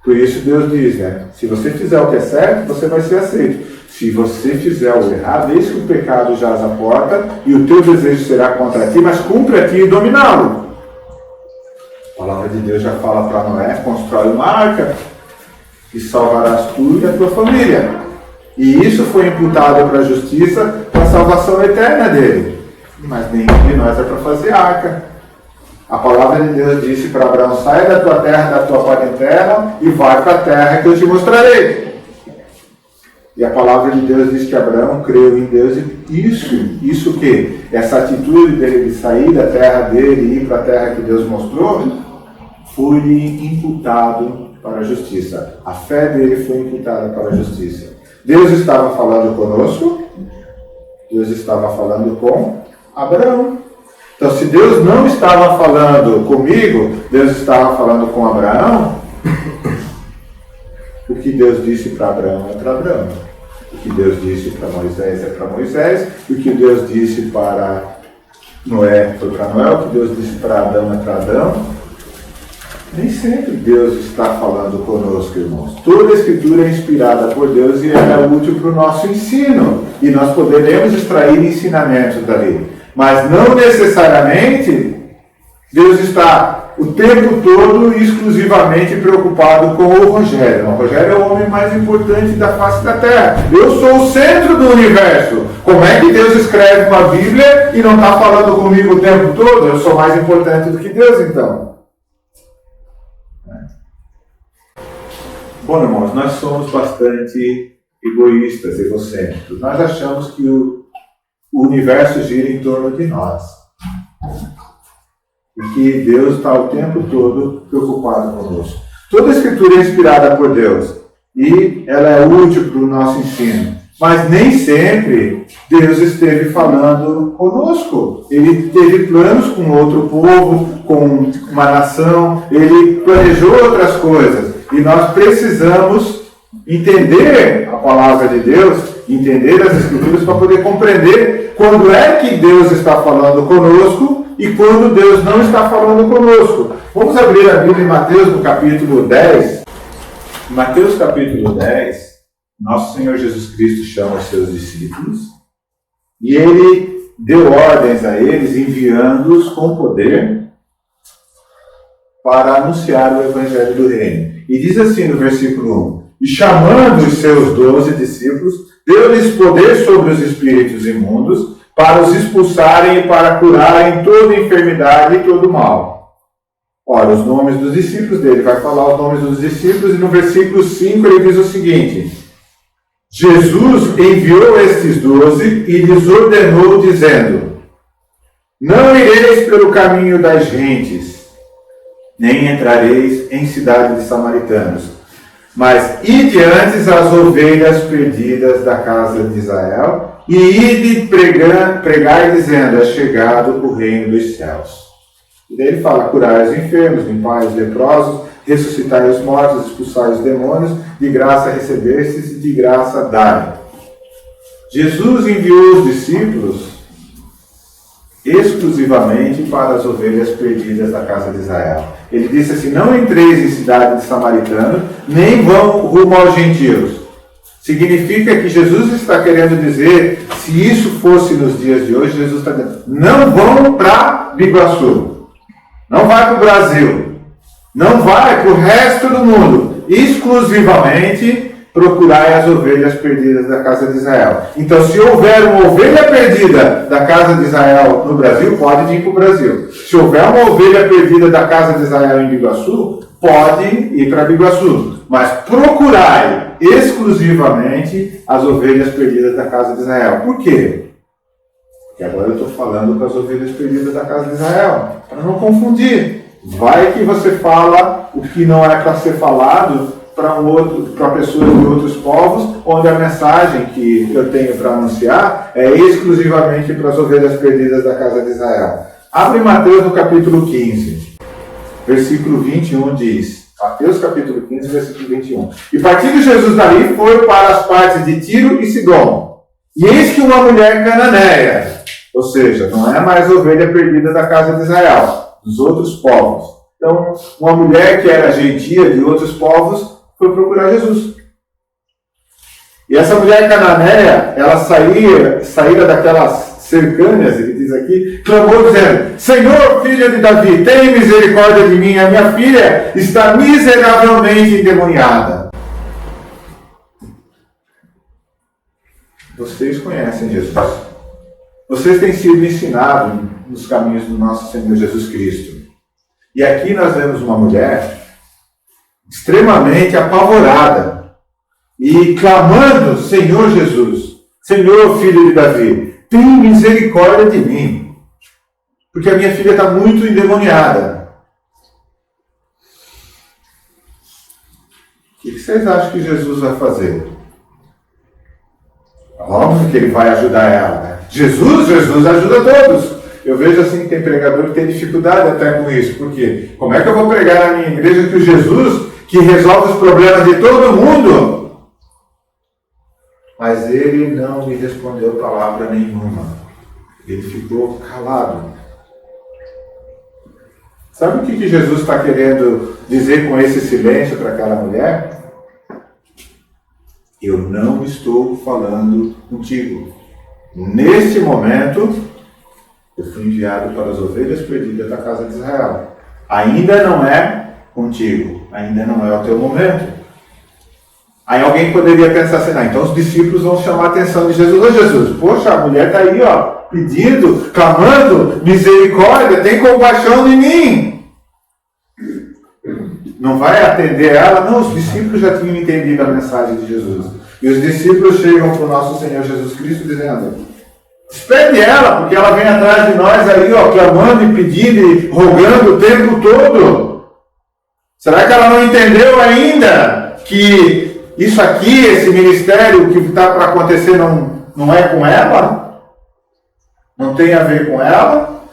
Por isso Deus diz, né? Se você fizer o que é certo, você vai ser aceito. Se você fizer o errado, eis que o pecado jaz à porta, e o teu desejo será contra ti, mas cumpre a ti dominá-lo. A palavra de Deus já fala para Noé: constrói uma arca e salvarás tu e a tua família. E isso foi imputado para a justiça, para a salvação eterna dele. Mas nenhum de nós é para fazer arca. A palavra de Deus disse para Abraão: sai da tua terra, da tua parentela, e vai para a terra que eu te mostrarei. E a palavra de Deus diz que Abraão creu em Deus, e isso o quê? Essa atitude dele de sair da terra dele e ir para a terra que Deus mostrou, foi-lhe imputado para a justiça. A fé dele foi imputada para a justiça. Deus estava falando conosco, Deus estava falando com Abraão. Então, se Deus não estava falando comigo, Deus estava falando com Abraão, o que Deus disse para Abraão é para Abraão. O que Deus disse para Moisés é para Moisés. E o que Deus disse para Noé foi para Noé, o que Deus disse para Adão é para Adão. Nem sempre Deus está falando conosco, irmãos. Toda a Escritura é inspirada por Deus e ela é útil para o nosso ensino. E nós poderemos extrair ensinamentos dali. Mas não necessariamente Deus está o tempo todo exclusivamente preocupado com o Rogério. O Rogério é o homem mais importante da face da Terra. Eu sou o centro do universo. Como é que Deus escreve uma Bíblia e não está falando comigo o tempo todo? Eu sou mais importante do que Deus, então. Bom, irmãos, nós somos bastante egoístas, egocêntricos. Nós achamos que o universo gira em torno de nós. E que Deus está o tempo todo preocupado conosco. Toda a Escritura é inspirada por Deus e ela é útil para o nosso ensino. Mas nem sempre Deus esteve falando conosco. Ele teve planos com outro povo, com uma nação, ele planejou outras coisas. E nós precisamos entender a palavra de Deus, entender as Escrituras para poder compreender quando é que Deus está falando conosco e quando Deus não está falando conosco. Vamos abrir a Bíblia em Mateus, no capítulo 10. Em Mateus, capítulo 10, nosso Senhor Jesus Cristo chama os seus discípulos e ele deu ordens a eles, enviando-os com poder para anunciar o Evangelho do Reino. E diz assim no versículo 1: E chamando os seus 12 discípulos, deu-lhes poder sobre os espíritos imundos, para os expulsarem e para curarem toda enfermidade e todo mal. Ora, os nomes dos discípulos dele, vai falar os nomes dos discípulos, e no versículo 5 ele diz o seguinte: Jesus enviou estes 12 e lhes ordenou, dizendo: Não ireis pelo caminho das gentes, nem entrareis em cidade de samaritanos, mas ide antes às ovelhas perdidas da casa de Israel, e ide pregar dizendo: É chegado o reino dos céus. E daí ele fala: curai os enfermos, limpai os leprosos, ressuscitai os mortos, expulsai os demônios, de graça recebestes e de graça dai. Jesus enviou os discípulos exclusivamente para as ovelhas perdidas da casa de Israel. Ele disse assim: não entreis em cidade de samaritano, nem vão rumo aos gentios. Significa que Jesus está querendo dizer, se isso fosse nos dias de hoje, Jesus está dizendo: não vão para Biguaçu, não vai para o Brasil, não vai para o resto do mundo, exclusivamente procurai as ovelhas perdidas da casa de Israel. Então, se houver uma ovelha perdida da casa de Israel no Brasil, pode vir para o Brasil. Se houver uma ovelha perdida da casa de Israel em Biguaçu, pode ir para Biguaçu. Mas procurai exclusivamente as ovelhas perdidas da casa de Israel. Por quê? Porque agora eu estou falando com as ovelhas perdidas da casa de Israel, para não confundir. Vai que você fala o que não é para ser falado para pessoas de outros povos, onde a mensagem que eu tenho para anunciar é exclusivamente para as ovelhas perdidas da casa de Israel. Abre Mateus no capítulo 15, versículo 21 diz, Mateus capítulo 15, versículo 21. E partindo Jesus dali, foi para as partes de Tiro e Sidom. E eis que uma mulher cananeia, ou seja, não é mais ovelha perdida da casa de Israel, dos outros povos. Então, uma mulher que era gentia de outros povos, foi procurar Jesus. E essa mulher cananeia, ela saíra daquelas cercâneas, ele diz aqui, clamou dizendo: Senhor, filho de Davi, tem misericórdia de mim, a minha filha está miseravelmente endemoniada. Vocês conhecem Jesus. Vocês têm sido ensinados nos caminhos do nosso Senhor Jesus Cristo. E aqui nós vemos uma mulher extremamente apavorada e clamando: Senhor Jesus, Senhor, filho de Davi, tem misericórdia de mim, porque a minha filha está muito endemoniada. O que vocês acham que Jesus vai fazer? Óbvio que ele vai ajudar ela, né? Jesus ajuda todos. Eu vejo assim que tem pregador que tem dificuldade até com isso. Por quê? Como é que eu vou pregar na minha igreja que o Jesus, que resolve os problemas de todo mundo? Mas ele não me respondeu palavra nenhuma. Ele ficou calado. Sabe o que Jesus está querendo dizer com esse silêncio para aquela mulher? Eu não estou falando contigo. Neste momento, eu fui enviado para as ovelhas perdidas da casa de Israel. Ainda não é contigo. Ainda não é o teu momento. Aí alguém poderia pensar assim, então os discípulos vão chamar a atenção de Jesus. Ô Jesus, poxa, a mulher está aí, pedindo, clamando, misericórdia, tem compaixão de mim. Não vai atender ela? Não, os discípulos já tinham entendido a mensagem de Jesus. E os discípulos chegam para o nosso Senhor Jesus Cristo dizendo, despede ela, porque ela vem atrás de nós aí, clamando e pedindo e rogando o tempo todo. Será que ela não entendeu ainda que isso aqui, esse ministério, o que está para acontecer não é com ela? Não tem a ver com ela?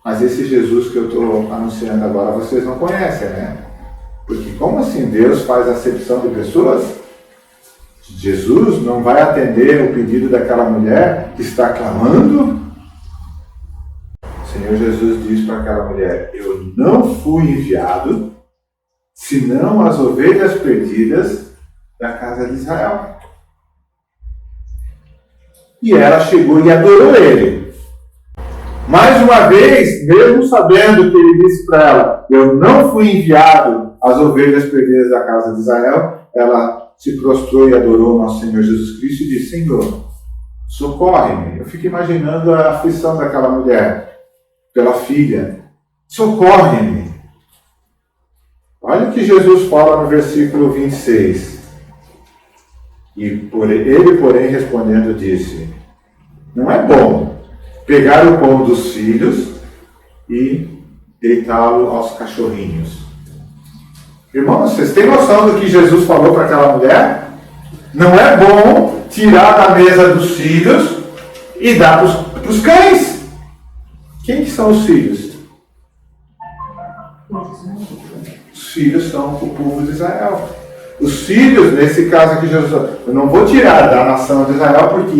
Mas esse Jesus que eu estou anunciando agora, vocês não conhecem, né? Porque como assim Deus faz acepção de pessoas? Jesus não vai atender o pedido daquela mulher que está clamando? O Senhor Jesus diz para aquela mulher, eu não fui enviado, senão as ovelhas perdidas da casa de Israel. E ela chegou e adorou ele. Mais uma vez, mesmo sabendo que ele disse para ela, eu não fui enviado às ovelhas perdidas da casa de Israel, ela se prostrou e adorou o nosso Senhor Jesus Cristo e disse, Senhor, socorre-me. Eu fico imaginando a aflição daquela mulher pela filha. Socorre-me. Olha o que Jesus fala no versículo 26. Ele, porém, respondendo, disse, não é bom pegar o pão dos filhos e deitá-lo aos cachorrinhos. Irmãos, vocês têm noção do que Jesus falou para aquela mulher? Não é bom tirar da mesa dos filhos e dar para os cães. Quem que são os filhos? Os filhos são o povo de Israel. Os filhos, nesse caso aqui, Jesus falou, eu não vou tirar da nação de Israel, porque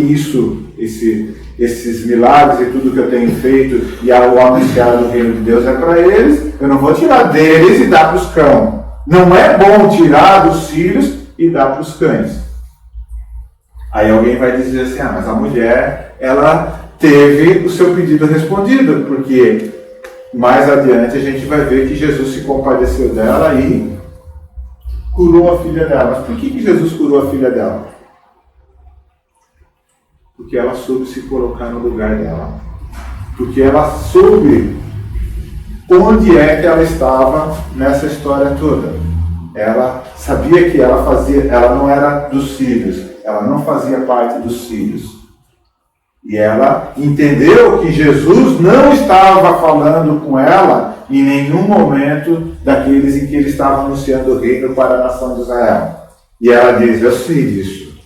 esses milagres e tudo que eu tenho feito e o anunciado do reino de Deus é para eles, eu não vou tirar deles e dar para os cães. Não é bom tirar dos filhos e dar para os cães. Aí alguém vai dizer assim, mas a mulher, ela teve o seu pedido respondido, porque mais adiante a gente vai ver que Jesus se compadeceu dela e curou a filha dela. Mas por que Jesus curou a filha dela? Porque ela soube se colocar no lugar dela. Porque ela soube onde é que ela estava nessa história toda. Ela sabia que ela não era dos filhos, ela não fazia parte dos filhos. E ela entendeu que Jesus não estava falando com ela em nenhum momento daqueles em que ele estava anunciando o reino para a nação de Israel. E ela diz, eu sei disso,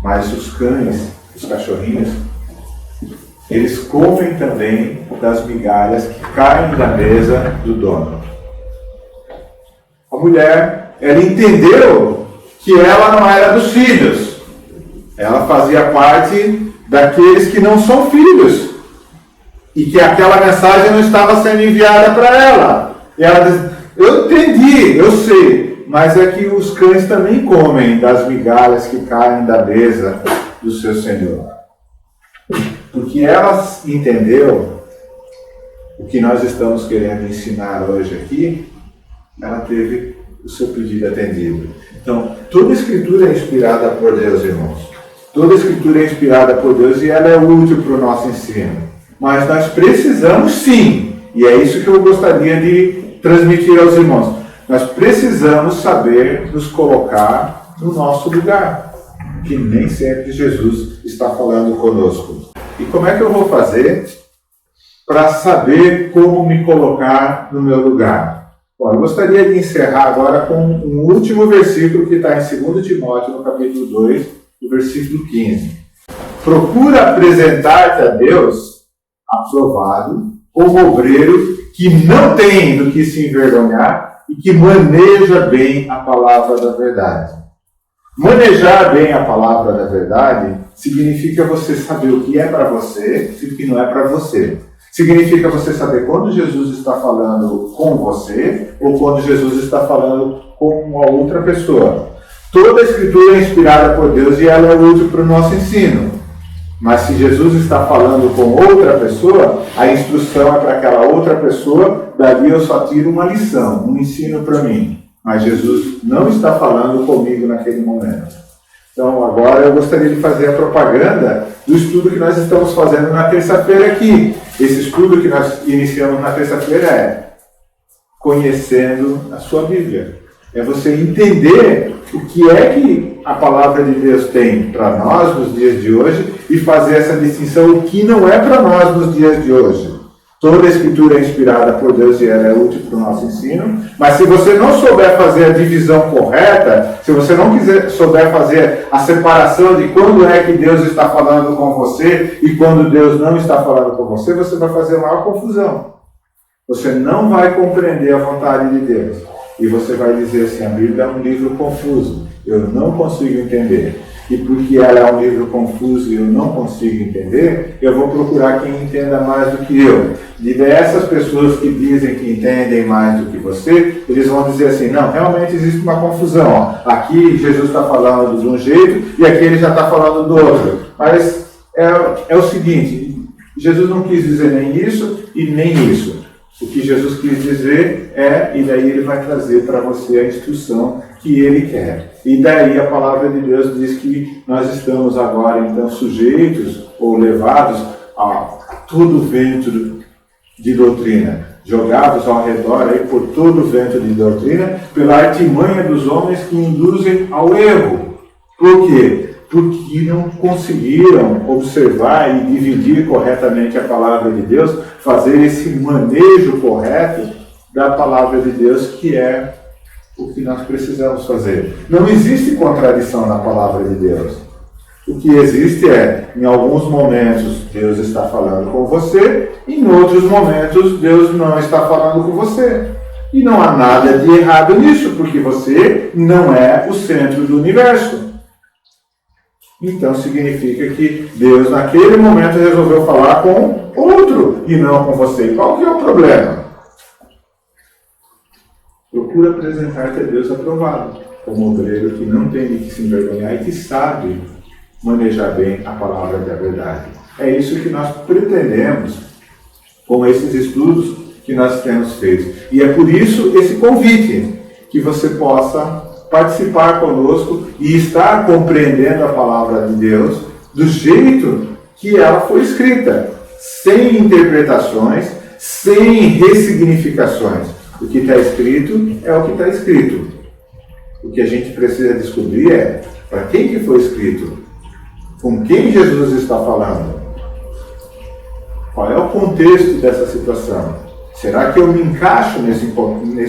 mas os cães, os cachorrinhos, eles comem também das migalhas que caem da mesa do dono. A mulher, ela entendeu que ela não era dos filhos. Ela fazia parte daqueles que não são filhos. E que aquela mensagem não estava sendo enviada para ela. E ela diz, eu entendi, eu sei, mas é que os cães também comem das migalhas que caem da mesa do seu Senhor. Porque ela entendeu o que nós estamos querendo ensinar hoje aqui, ela teve o seu pedido atendido. Então, toda a Escritura é inspirada por Deus, irmãos. Toda a Escritura é inspirada por Deus e ela é útil para o nosso ensino. Mas nós precisamos sim, e é isso que eu gostaria de transmitir aos irmãos, nós precisamos saber nos colocar no nosso lugar, que nem sempre Jesus está falando conosco. E como é que eu vou fazer para saber como me colocar no meu lugar? Bom, eu gostaria de encerrar agora com um último versículo que está em 2 Timóteo, no capítulo 2, no versículo 15. Procura apresentar-te a Deus aprovado, como obreiro que não tem do que se envergonhar e que maneja bem a palavra da verdade. Manejar bem a palavra da verdade significa você saber o que é para você e o que não é para você. Significa você saber quando Jesus está falando com você ou quando Jesus está falando com uma outra pessoa. Toda a Escritura é inspirada por Deus e ela é útil para o nosso ensino. Mas se Jesus está falando com outra pessoa, a instrução é para aquela outra pessoa, dali eu só tiro uma lição, um ensino para mim. Mas Jesus não está falando comigo naquele momento. Então agora eu gostaria de fazer a propaganda do estudo que nós estamos fazendo na terça-feira aqui. Esse estudo que nós iniciamos na terça-feira é conhecendo a sua Bíblia. É você entender o que é que a palavra de Deus tem para nós nos dias de hoje e fazer essa distinção, o que não é para nós nos dias de hoje. Toda a Escritura é inspirada por Deus e ela é útil para o nosso ensino, mas se você não souber fazer a divisão correta, se você não souber fazer a separação de quando é que Deus está falando com você e quando Deus não está falando com você, você vai fazer a maior confusão. Você não vai compreender a vontade de Deus. E você vai dizer assim, a Bíblia é um livro confuso, eu não consigo entender. E porque ela é um livro confuso e eu não consigo entender, eu vou procurar quem entenda mais do que eu. E dessas pessoas que dizem que entendem mais do que você, eles vão dizer assim, não, realmente existe uma confusão. Ó. Aqui Jesus está falando de um jeito e aqui ele já está falando do outro. Mas é o seguinte, Jesus não quis dizer nem isso e nem isso. O que Jesus quis dizer é, e daí ele vai trazer para você a instrução que ele quer. E daí a palavra de Deus diz que nós estamos agora então sujeitos ou levados a todo vento de doutrina, jogados ao redor aí por todo vento de doutrina, pela artimanha dos homens que induzem ao erro. Por quê? Porque não conseguiram observar e dividir corretamente a palavra de Deus, fazer esse manejo correto da palavra de Deus, que é o que nós precisamos fazer. Não existe contradição na palavra de Deus. O que existe é, em alguns momentos, Deus está falando com você, e em outros momentos, Deus não está falando com você. E não há nada de errado nisso, porque você não é o centro do universo. Então significa que Deus naquele momento resolveu falar com outro e não com você. Qual que é o problema? Procura apresentar-te a Deus aprovado, como obreiro que não tem de que se envergonhar e que sabe manejar bem a palavra da verdade. É isso que nós pretendemos com esses estudos que nós temos feito. E é por isso esse convite, que você possa participar conosco e estar compreendendo a palavra de Deus do jeito que ela foi escrita, sem interpretações, sem ressignificações. O que está escrito é o que está escrito. O que a gente precisa descobrir é para quem que foi escrito, com quem Jesus está falando, qual é o contexto dessa situação. Será que eu me encaixo nesse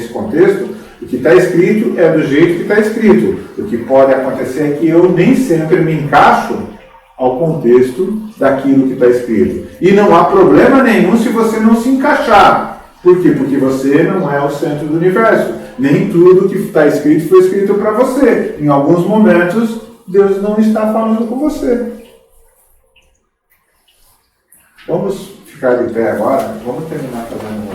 contexto? O que está escrito é do jeito que está escrito. O que pode acontecer é que eu nem sempre me encaixo ao contexto daquilo que está escrito. E não há problema nenhum se você não se encaixar. Por quê? Porque você não é o centro do universo. Nem tudo que está escrito foi escrito para você. Em alguns momentos, Deus não está falando com você. Vamos ficar de pé agora? Vamos terminar fazendo uma